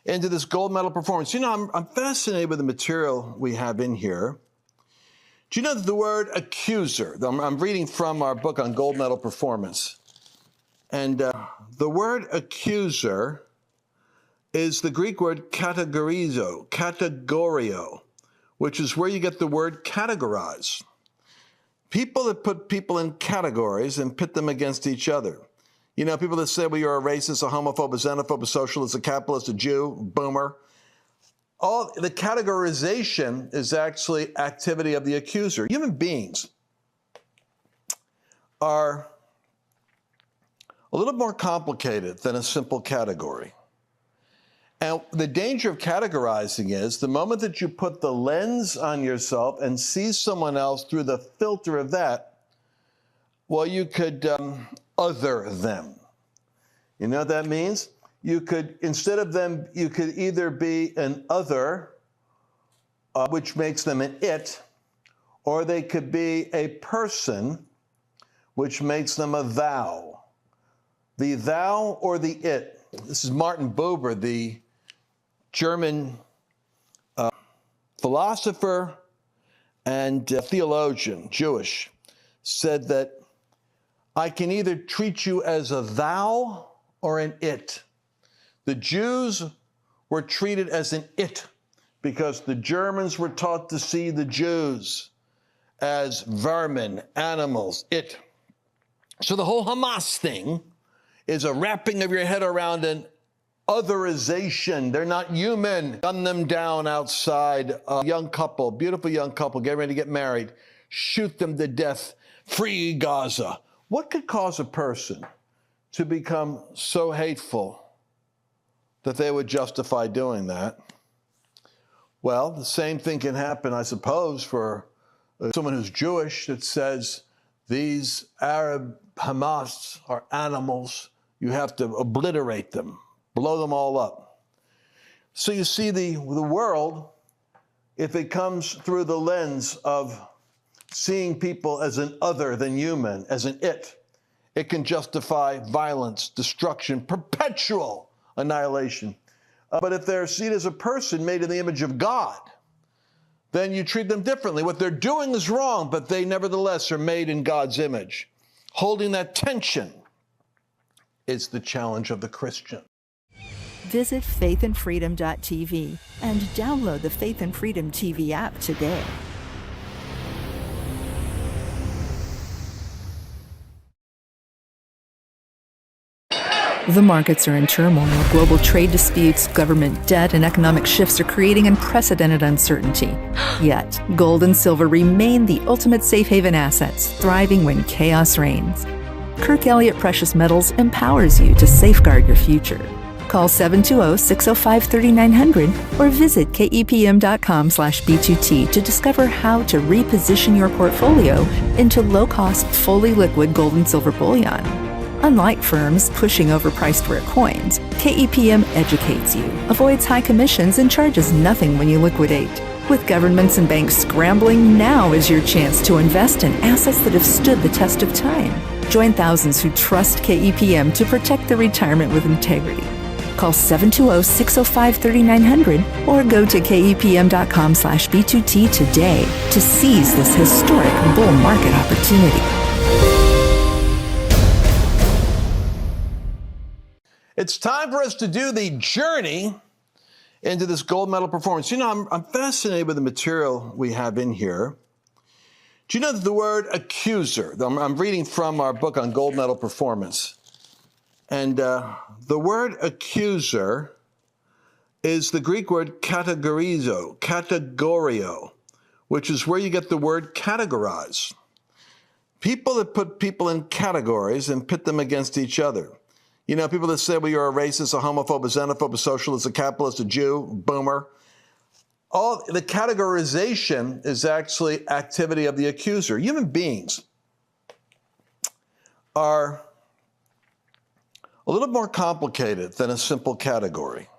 into this gold medal performance. You know, I'm fascinated with the material we have in here. Do you know that the word accuser, I'm reading from our book on gold medal performance, and the word accuser is the Greek word kategorio, which is where you get the word categorize. People that put people in categories and pit them against each other. You know, people that say, well, you're a racist, a homophobe, a xenophobe, a socialist, a capitalist, a Jew, boomer. All the categorization is actually activity of the accuser. Human beings are a little more complicated than a simple category. And the danger of categorizing is the moment that you put the lens on yourself and see someone else through the filter of that, well, you could other them. You know what that means? You could, instead of them, you could either be an other, which makes them an it, or they could be a person, which makes them a thou. The thou or the it. This is Martin Buber, the German philosopher and theologian, Jewish, said that I can either treat you as a thou or an it. The Jews were treated as an it because the Germans were taught to see the Jews as vermin, animals, it. So the whole Hamas thing is a wrapping of your head around an otherization. They're not human. Gun them down outside. A young couple, beautiful young couple, getting ready to get married. Shoot them to death. Free Gaza. What could cause a person to become so hateful that they would justify doing that? Well, the same thing can happen, I suppose, for someone who's Jewish that says these Arab Hamas are animals. You have to obliterate them, blow them all up. So you see the world, if it comes through the lens of seeing people as an other than human, as an it can justify violence, destruction, perpetual annihilation. But if they're seen as a person made in the image of God, then you treat them differently. What they're doing is wrong, but they nevertheless are made in God's image. Holding that tension is the challenge of the Christian. Visit faithandfreedom.tv and download the Faith and Freedom TV app today. The markets are in turmoil. Global trade disputes, government debt, and economic shifts are creating unprecedented uncertainty. Yet, gold and silver remain the ultimate safe haven assets, thriving when chaos reigns. Kirk Elliott Precious Metals empowers you to safeguard your future. Call 720-605-3900 or visit kepm.com/B2T to discover how to reposition your portfolio into low-cost, fully liquid gold and silver bullion. Unlike firms pushing overpriced rare coins, KEPM educates you, avoids high commissions, and charges nothing when you liquidate. With governments and banks scrambling, now is your chance to invest in assets that have stood the test of time. Join thousands who trust KEPM to protect their retirement with integrity. Call 720-605-3900 or go to kepm.com/B2T today to seize this historic bull market opportunity. It's time for us to do the journey into this gold medal performance. You know, I'm fascinated with the material we have in here. Do you know that the word accuser, I'm reading from our book on gold medal performance, and the word accuser is the Greek word kategorio, which is where you get the word categorize. People that put people in categories and pit them against each other. You know, people that say, well, you're a racist, a homophobe, a xenophobe, a socialist, a capitalist, a Jew, boomer. All the categorization is actually activity of the accuser. Human beings are a little more complicated than a simple category.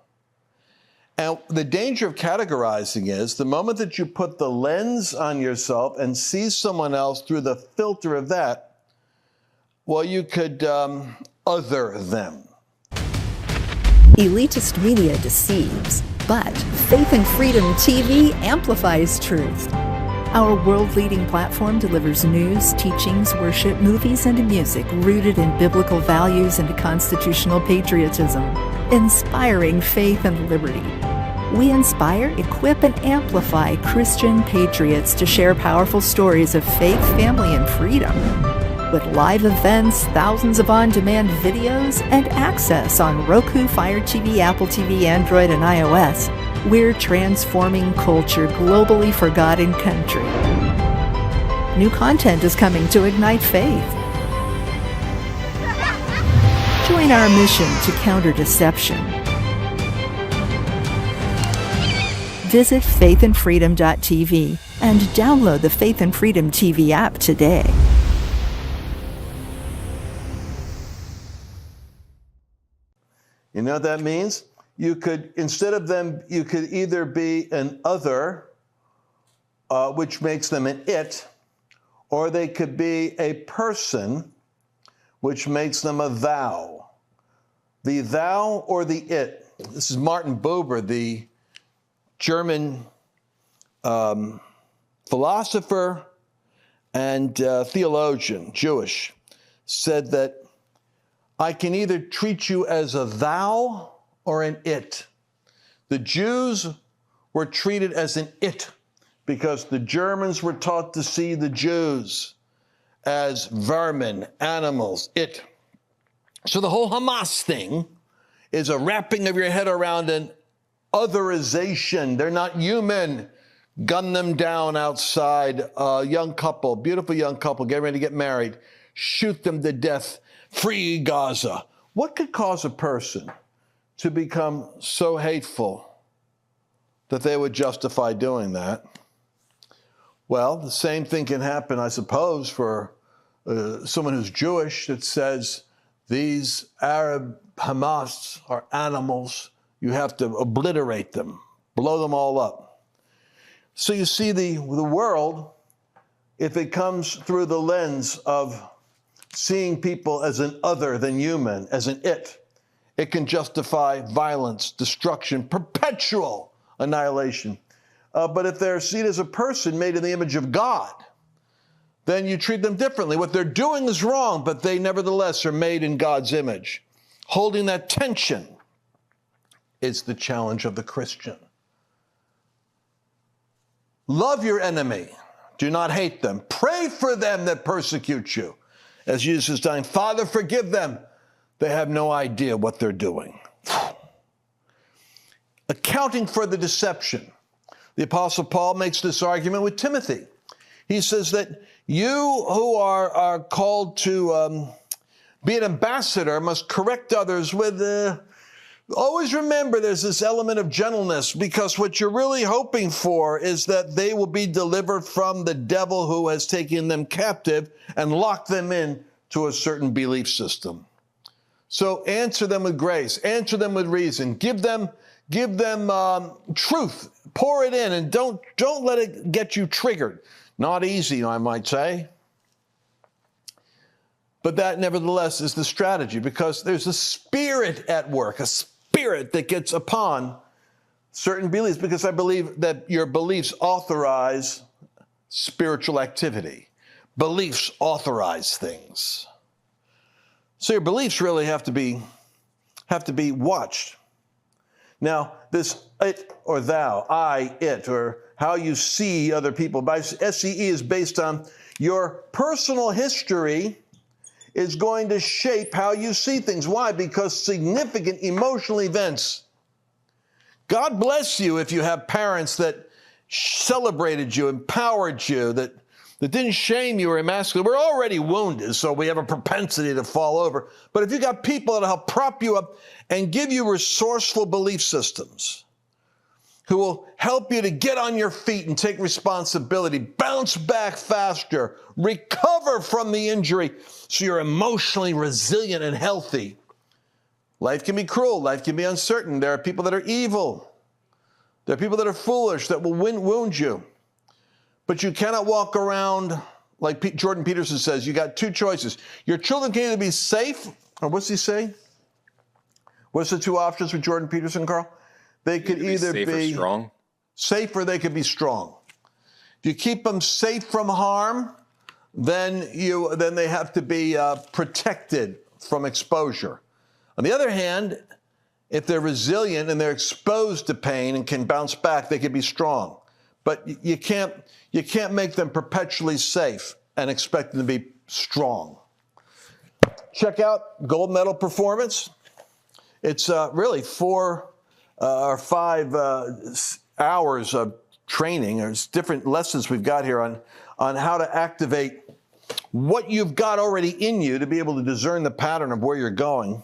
And the danger of categorizing is the moment that you put the lens on yourself and see someone else through the filter of that, well, you could other them. Elitist media deceives, but Faith and Freedom TV amplifies truth. Our world-leading platform delivers news, teachings, worship, movies, and music rooted in biblical values and constitutional patriotism, inspiring faith and liberty. We inspire, equip, and amplify Christian patriots to share powerful stories of faith, family, and freedom. With live events, thousands of on-demand videos, and access on Roku, Fire TV, Apple TV, Android, and iOS, we're transforming culture globally for God and country. New content is coming to ignite faith. Join our mission to counter deception. Visit faithandfreedom.tv and download the Faith and Freedom TV app today. You know what that means? You could, instead of them, you could either be an other, which makes them an it, or they could be a person, which makes them a thou. The thou or the it. This is Martin Buber, the German philosopher and theologian, Jewish, said that I can either treat you as a thou or an it. The Jews were treated as an it because the Germans were taught to see the Jews as vermin, animals, it. So the whole Hamas thing is a wrapping of your head around an otherization. They're not human. Gun them down outside. A young couple, beautiful young couple, getting ready to get married. Shoot them to death. Free Gaza. What could cause a person to become so hateful that they would justify doing that? Well, the same thing can happen, I suppose, for someone who's Jewish that says these Arab Hamas are animals. You have to obliterate them, blow them all up. So you see the world, if it comes through the lens of seeing people as an other than human, as an it can justify violence, destruction, perpetual annihilation. But if they're seen as a person made in the image of God, then you treat them differently. What they're doing is wrong, but they nevertheless are made in God's image. Holding that tension is the challenge of the Christian. Love your enemy. Do not hate them. Pray for them that persecute you. As Jesus is dying, Father, forgive them. They have no idea what they're doing. Accounting for the deception. The Apostle Paul makes this argument with Timothy. He says that you who are called to be an ambassador must correct others with, always remember there's this element of gentleness, because what you're really hoping for is that they will be delivered from the devil who has taken them captive and locked them in to a certain belief system. So answer them with grace, answer them with reason, give them truth, pour it in, and don't let it get you triggered. Not easy, I might say. But that nevertheless is the strategy, because there's a spirit at work, a spirit that gets upon certain beliefs, because I believe that your beliefs authorize spiritual activity. Beliefs authorize things. So your beliefs really have to be watched. Now, this it or thou, I, it, or how you see other people, by SCE is based on your personal history is going to shape how you see things. Why? Because significant emotional events. God bless you if you have parents that celebrated you, empowered you, that didn't shame you or emasculate. We're already wounded, so we have a propensity to fall over. But if you got people that help prop you up and give you resourceful belief systems, who will help you to get on your feet and take responsibility, bounce back faster, recover from the injury so you're emotionally resilient and healthy. Life can be cruel. Life can be uncertain. There are people that are evil. There are people that are foolish that will wound you. But you cannot walk around, like Jordan Peterson says, you got two choices. Your children can either be safe, or what's he say? What's the two options with Jordan Peterson, Carl? They could either safe be or strong. Safe, or they could be strong. If you keep them safe from harm, then they have to be protected from exposure. On the other hand, if they're resilient and they're exposed to pain and can bounce back, they can be strong. But you can't make them perpetually safe and expect them to be strong. Check out Gold Medal Performance. It's really 4 or 5 hours of training. There's different lessons we've got here on how to activate what you've got already in you to be able to discern the pattern of where you're going,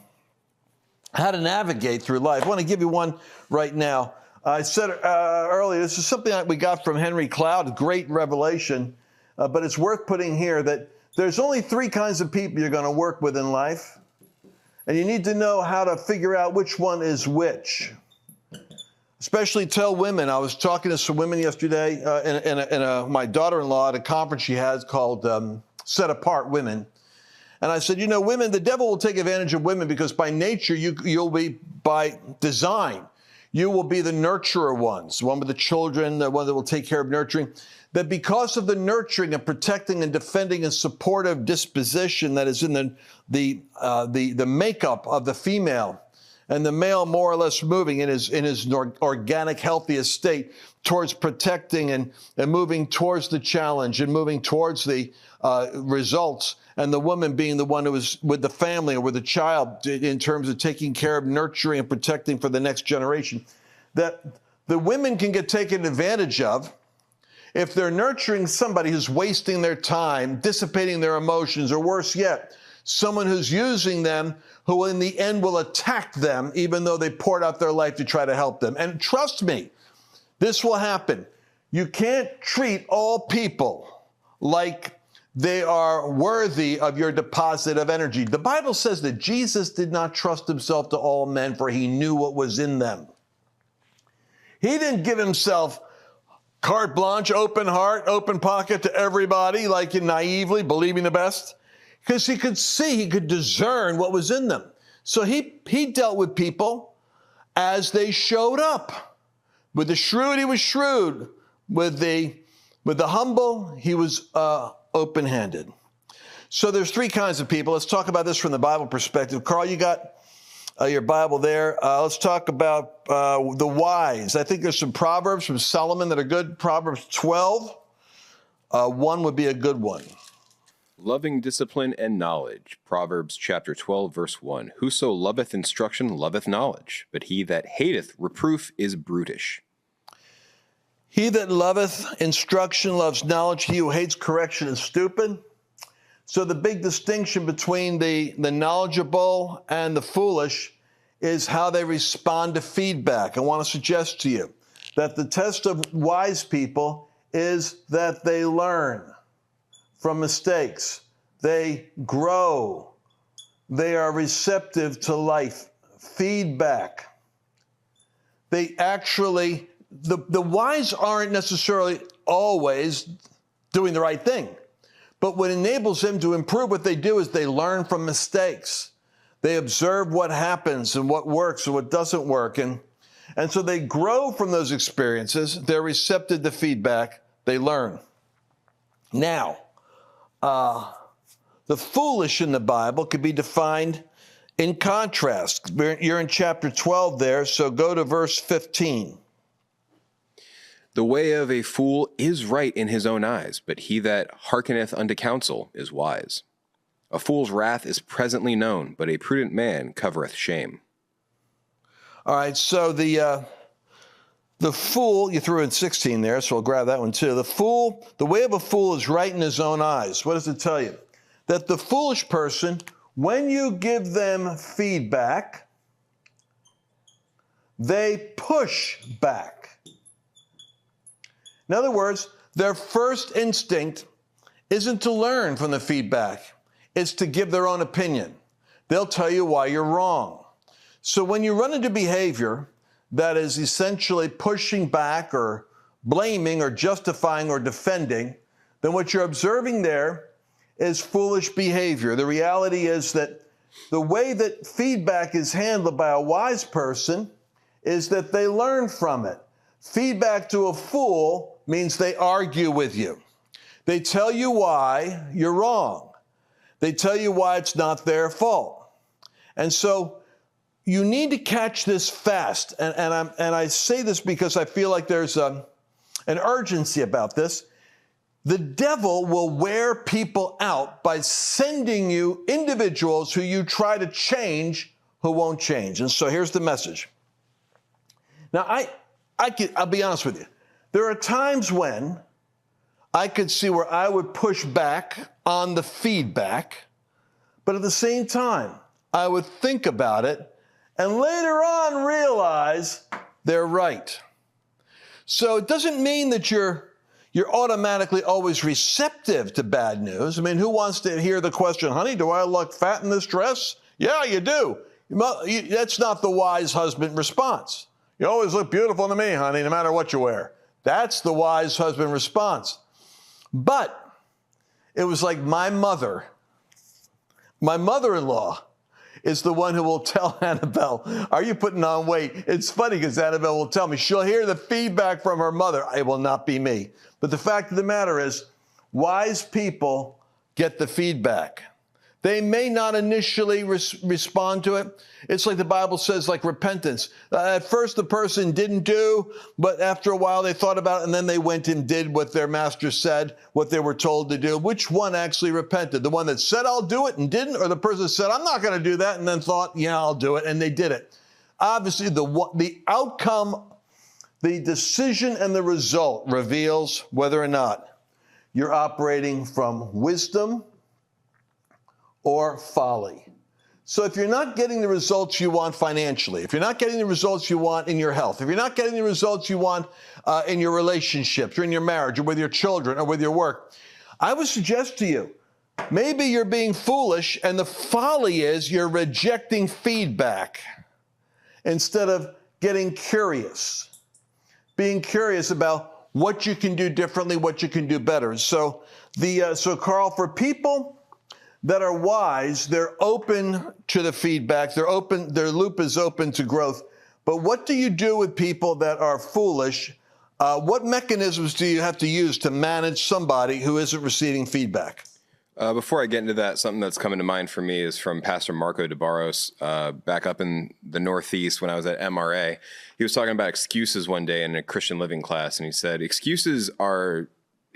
how to navigate through life. I want to give you one right now. I said earlier, this is something that we got from Henry Cloud, great revelation, but it's worth putting here that there's only 3 kinds of people you're going to work with in life, and you need to know how to figure out which one is which. Especially tell women. I was talking to some women yesterday my daughter-in-law at a conference she has called Set Apart Women. And I said, women, the devil will take advantage of women because by nature, you'll be, by design, you will be the nurturer ones, the one with the children, the one that will take care of nurturing. That because of the nurturing and protecting and defending and supportive disposition that is in the makeup of the female, and the male more or less moving in his organic, healthiest state towards protecting and moving towards the challenge and moving towards the results, and the woman being the one who is with the family or with the child in terms of taking care of, nurturing, and protecting for the next generation, that the women can get taken advantage of if they're nurturing somebody who's wasting their time, dissipating their emotions, or worse yet, someone who's using them who in the end will attack them even though they poured out their life to try to help them. And trust me, this will happen. You can't treat all people like they are worthy of your deposit of energy. The Bible says that Jesus did not trust himself to all men, for he knew what was in them. He didn't give himself carte blanche, open heart, open pocket to everybody, like naively believing the best, because he could see, he could discern what was in them. So he dealt with people as they showed up. With the shrewd, he was shrewd. With the humble, he was open-handed. So there's 3 kinds of people. Let's talk about this from the Bible perspective. Carl, you got your Bible there. Let's talk about the wise. I think there's some Proverbs from Solomon that are good. Proverbs 12. One would be a good one. Loving discipline and knowledge. Proverbs chapter 12, verse 1. Whoso loveth instruction loveth knowledge, but he that hateth reproof is brutish. He that loveth instruction loves knowledge. He who hates correction is stupid. So the big distinction between the knowledgeable and the foolish is how they respond to feedback. I want to suggest to you that the test of wise people is that they learn from mistakes. They grow. They are receptive to life, feedback. They actually, the wise aren't necessarily always doing the right thing. But what enables them to improve what they do is they learn from mistakes. They observe what happens and what works and what doesn't work. And so they grow from those experiences. They're receptive to feedback. They learn. Now, the foolish in the Bible could be defined in contrast. You're in chapter 12 there, so go to verse 15. The way of a fool is right in his own eyes, but he that hearkeneth unto counsel is wise. A fool's wrath is presently known, but a prudent man covereth shame. All right, so the fool, you threw in 16 there, so I'll grab that one too. The way of a fool is right in his own eyes. What does it tell you? That the foolish person, when you give them feedback, they push back. In other words, their first instinct isn't to learn from the feedback. It's to give their own opinion. They'll tell you why you're wrong. So when you run into behavior that is essentially pushing back or blaming or justifying or defending, then what you're observing there is foolish behavior. The reality is that The way that feedback is handled by a wise person is that they learn from it. Feedback to a fool means they argue with you. They tell you why you're wrong. They tell you why it's not their fault. And so you need to catch this fast. And I say this because I feel like there's an urgency about this. The devil will wear people out by sending you individuals who you try to change who won't change. And so here's the message. Now, I'll be honest with you. There are times when I could see where I would push back on the feedback, but at the same time, I would think about it and later on realize they're right. So it doesn't mean that you're automatically always receptive to bad news. I mean, who wants to hear the question, honey, do I look fat in this dress? Yeah, you do. That's not the wise husband response. You always look beautiful to me, honey, no matter what you wear. That's the wise husband response. But it was like my mother-in-law is the one who will tell Annabelle, are you putting on weight? It's funny because Annabelle will tell me. She'll hear the feedback from her mother. It will not be me. But the fact of the matter is, wise people get the feedback. They may not initially respond to it. It's like the Bible says, like repentance. At first, the person didn't do, but after a while, they thought about it, and then they went and did what their master said, what they were told to do. Which one actually repented? The one that said, I'll do it, and didn't? Or the person that said, I'm not going to do that, and then thought, yeah, I'll do it, and they did it? Obviously, the outcome, the decision and the result reveals whether or not you're operating from wisdom or folly. So if you're not getting the results you want financially, if you're not getting the results you want in your health, if you're not getting the results you want in your relationships or in your marriage or with your children or with your work, I would suggest to you, maybe you're being foolish, and the folly is you're rejecting feedback instead of getting curious, being curious about what you can do differently, what you can do better. So Carl, for people that are wise, they're open to the feedback. They're open, their loop is open to growth. But what do you do with people that are foolish? What mechanisms do you have to use to manage somebody who isn't receiving feedback? Before I get into that, something that's coming to mind for me is from Pastor Marco DeBarros back up in the Northeast when I was at MRA. He was talking about excuses one day in a Christian living class, and he said, excuses are,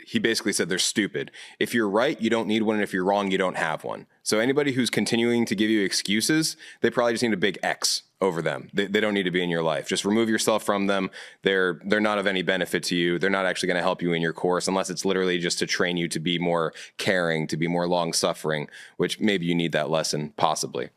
he basically said, they're stupid. If you're right, you don't need one, and if you're wrong, you don't have one. So anybody who's continuing to give you excuses, they probably just need a big X over them. They don't need to be in your life. Just remove yourself from them. They're not of any benefit to you. They're not actually going to help you in your course unless it's literally just to train you to be more caring, to be more long-suffering, which maybe you need that lesson, possibly.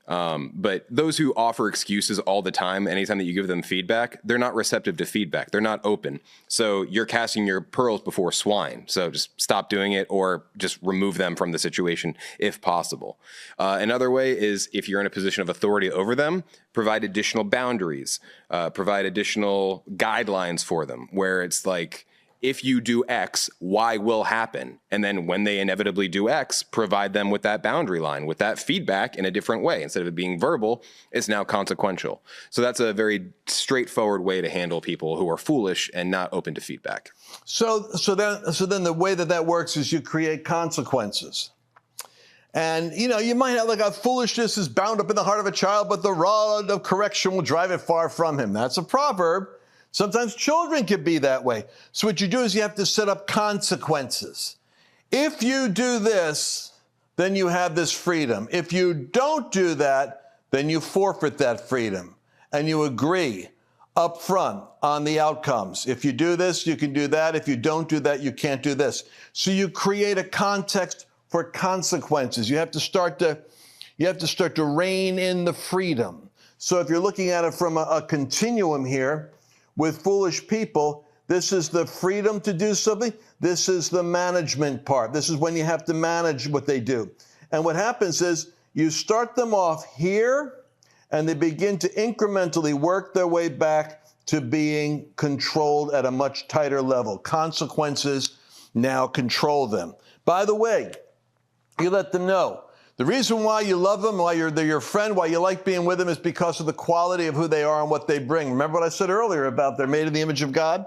But those who offer excuses all the time, anytime that you give them feedback, they're not receptive to feedback. They're not open. So you're casting your pearls before swine. So just stop doing it, or just remove them from the situation if possible. Another way is, if you're in a position of authority over them, provide additional boundaries, provide additional guidelines for them, where it's like, if you do X, Y will happen. And then when they inevitably do X, provide them with that boundary line, with that feedback in a different way. Instead of it being verbal, it's now consequential. So that's a very straightforward way to handle people who are foolish and not open to feedback. So then the way that works is you create consequences. And, you might have like, a foolishness is bound up in the heart of a child, but the rod of correction will drive it far from him. That's a proverb. Sometimes children can be that way. So what you do is you have to set up consequences. If you do this, then you have this freedom. If you don't do that, then you forfeit that freedom. And you agree up front on the outcomes. If you do this, you can do that. If you don't do that, you can't do this. So you create a context for consequences. You have to start to rein in the freedom. So if you're looking at it from a continuum here, with foolish people, this is the freedom to do something. This is the management part. This is when you have to manage what they do. And what happens is you start them off here, and they begin to incrementally work their way back to being controlled at a much tighter level. Consequences now control them. By the way, you let them know The reason why you love them, why they're your friend, why you like being with them is because of the quality of who they are and what they bring. Remember what I said earlier about they're made in the image of God?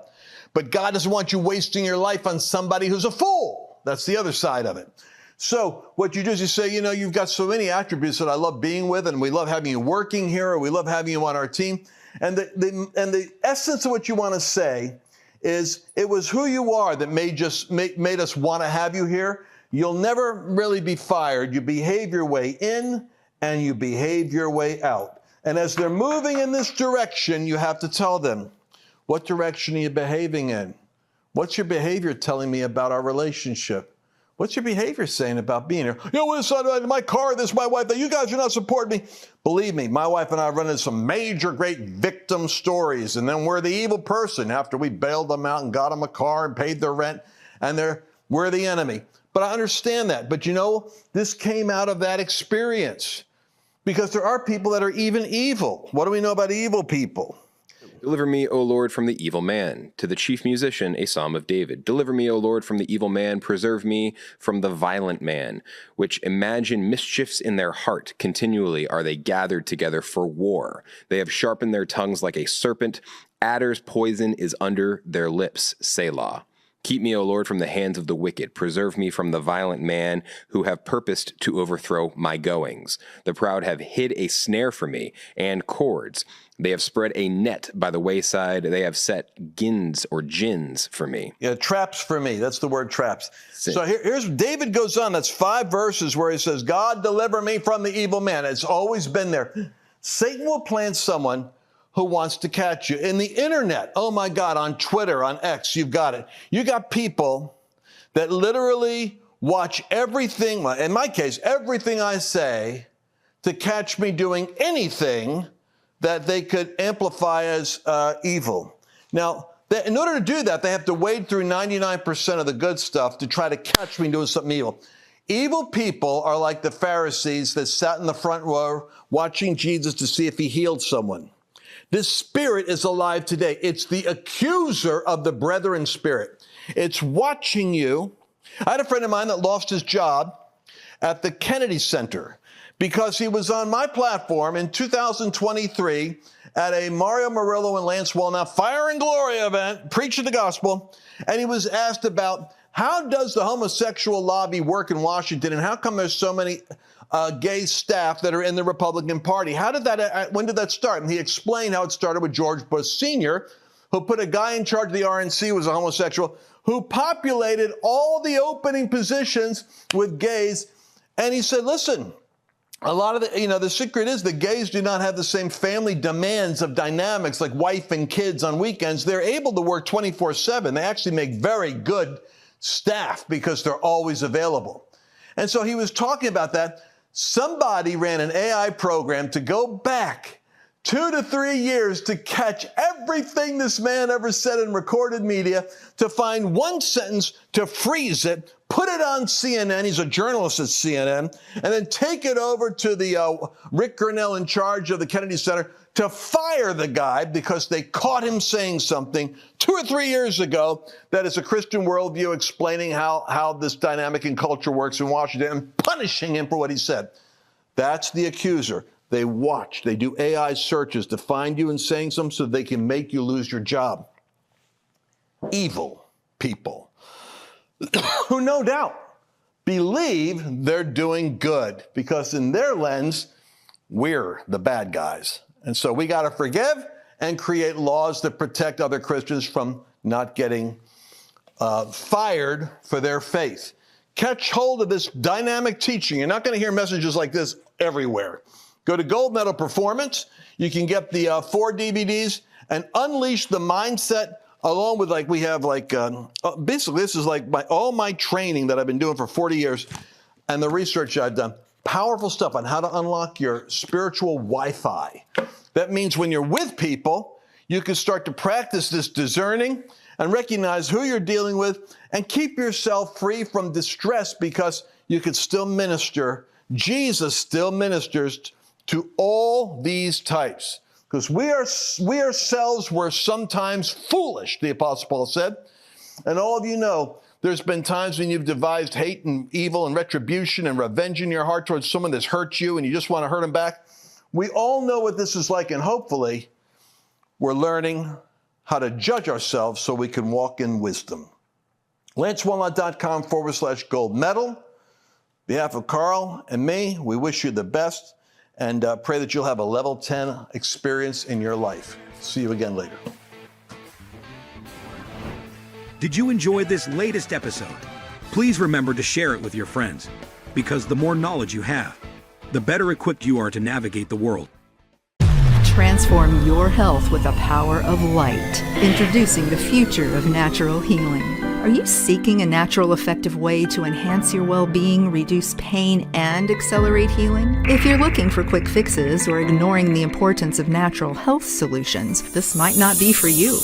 But God doesn't want you wasting your life on somebody who's a fool. That's the other side of it. So what you do is you say, you've got so many attributes that I love being with, and we love having you working here, or we love having you on our team. And the essence of what you want to say is it was who you are that made us want to have you here. You'll never really be fired. You behave your way in and you behave your way out. And as they're moving in this direction, you have to tell them, what direction are you behaving in? What's your behavior telling me about our relationship? What's your behavior saying about being here? My car, this, my wife, that you guys are not supporting me. Believe me, my wife and I run into some major great victim stories, and then we're the evil person after we bailed them out and got them a car and paid their rent, and we're the enemy. But I understand that. But this came out of that experience because there are people that are even evil. What do we know about evil people? Deliver me, O Lord, from the evil man. To the chief musician, a psalm of David. Deliver me, O Lord, from the evil man. Preserve me from the violent man, which imagine mischiefs in their heart. Continually are they gathered together for war. They have sharpened their tongues like a serpent. Adder's poison is under their lips. Selah. Keep me, O Lord, from the hands of the wicked. Preserve me from the violent man who have purposed to overthrow my goings. The proud have hid a snare for me and cords. They have spread a net by the wayside. They have set gins or gins for me. Yeah, traps for me. That's the word traps. So here's David goes on. That's 5 verses where he says, God, deliver me from the evil man. It's always been there. Satan will plant someone who wants to catch you. In the internet, oh my God, on Twitter, on X, you've got it. You got people that literally watch everything, in my case, everything I say to catch me doing anything that they could amplify as evil. Now, in order to do that, they have to wade through 99% of the good stuff to try to catch me doing something evil. Evil people are like the Pharisees that sat in the front row watching Jesus to see if he healed someone. This spirit is alive today. It's the accuser of the brethren spirit. It's watching you. I had a friend of mine that lost his job at the Kennedy Center because he was on my platform in 2023 at a Mario Murillo and Lance Wallnau Fire and Glory event, preaching the gospel, and he was asked about how does the homosexual lobby work in Washington, and how come there's so many gay staff that are in the Republican Party? When did that start? And he explained how it started with George Bush Sr., who put a guy in charge of the RNC who was a homosexual, who populated all the opening positions with gays. And he said, listen, a lot of the secret is the gays do not have the same family demands of dynamics like wife and kids on weekends. They're able to work 24/7. They actually make very good staff because they're always available. And so he was talking about that. Somebody ran an AI program to go back 2 to 3 years to catch everything this man ever said in recorded media, to find one sentence, to freeze it, put it on CNN. He's a journalist at CNN, and then take it over to the Rick Grinnell in charge of the Kennedy Center to fire the guy because they caught him saying something 2 or 3 years ago that is a Christian worldview, explaining how this dynamic in culture works in Washington and punishing him for what he said. That's the accuser. They watch. They do AI searches to find you and saying something so they can make you lose your job. Evil people who no doubt believe they're doing good because in their lens, we're the bad guys. And so we got to forgive and create laws that protect other Christians from not getting fired for their faith. Catch hold of this dynamic teaching. You're not going to hear messages like this everywhere. Go to Gold Medal Performance. You can get the 4 DVDs and unleash the mindset along with basically this is like all my training that I've been doing for 40 years and the research I've done. Powerful stuff on how to unlock your spiritual Wi-Fi. That means when you're with people, you can start to practice this discerning and recognize who you're dealing with and keep yourself free from distress because you can still minister. Jesus still ministers to all these types because we ourselves were sometimes foolish, the Apostle Paul said. And all of you know There's been times when you've devised hate and evil and retribution and revenge in your heart towards someone that's hurt you and you just want to hurt them back. We all know what this is like, and hopefully we're learning how to judge ourselves so we can walk in wisdom. LanceWallnau.com/gold medal. On behalf of Carl and me, we wish you the best and pray that you'll have a level 10 experience in your life. See you again later. Did you enjoy this latest episode? Please remember to share it with your friends, because the more knowledge you have, the better equipped you are to navigate the world. Transform your health with the power of light. Introducing the future of natural healing. Are you seeking a natural, effective way to enhance your well-being, reduce pain, and accelerate healing? If you're looking for quick fixes or ignoring the importance of natural health solutions, this might not be for you.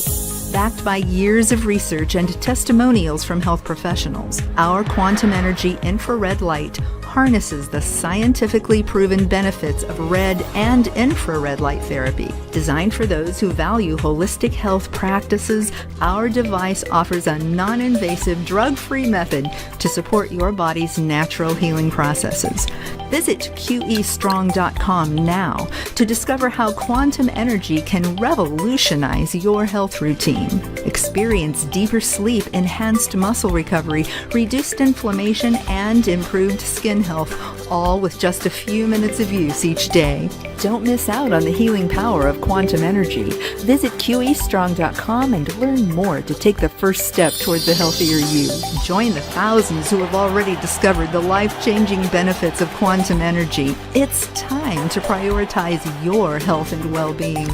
Backed by years of research and testimonials from health professionals, our quantum energy infrared light harnesses the scientifically proven benefits of red and infrared light therapy. Designed for those who value holistic health practices, our device offers a non-invasive, drug-free method to support your body's natural healing processes. Visit QEstrong.com now to discover how quantum energy can revolutionize your health routine. Experience deeper sleep, enhanced muscle recovery, reduced inflammation, and improved skin health, all with just a few minutes of use each day. Don't miss out on the healing power of quantum energy. Visit QEstrong.com and learn more to take the first step towards the healthier you. Join the thousands who have already discovered the life-changing benefits of quantum energy. It's time to prioritize your health and well-being.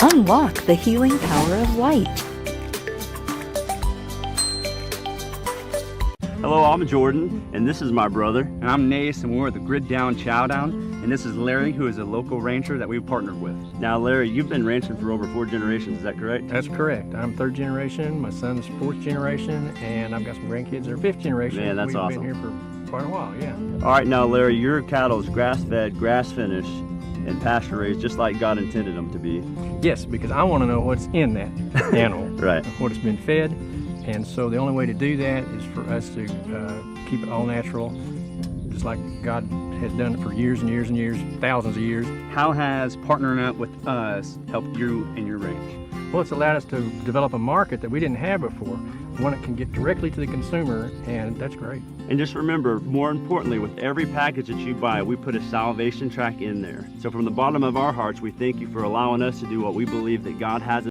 Unlock the healing power of light. Hello, I'm Jordan, and this is my brother. And I'm Nace, and we're at the Grid Down Chowdown. And this is Larry, who is a local rancher that we've partnered with. Now, Larry, you've been ranching for over 4 generations, is that correct? That's correct. I'm 3rd generation, my son's 4th generation, and I've got some grandkids that are 5th generation. Man, that's awesome. We've been here for quite a while, yeah. All right, now, Larry, your cattle is grass-fed, grass-finished, and pasture-raised, just like God intended them to be. Yes, because I want to know what's in that animal. Right. What it's been fed. And so the only way to do that is for us to keep it all natural, just like God has done it for years and years and years, thousands of years. How has partnering up with us helped you and your ranch? Well, it's allowed us to develop a market that we didn't have before, one that can get directly to the consumer, and that's great. And just remember, more importantly, with every package that you buy, we put a salvation track in there. So from the bottom of our hearts, we thank you for allowing us to do what we believe that God has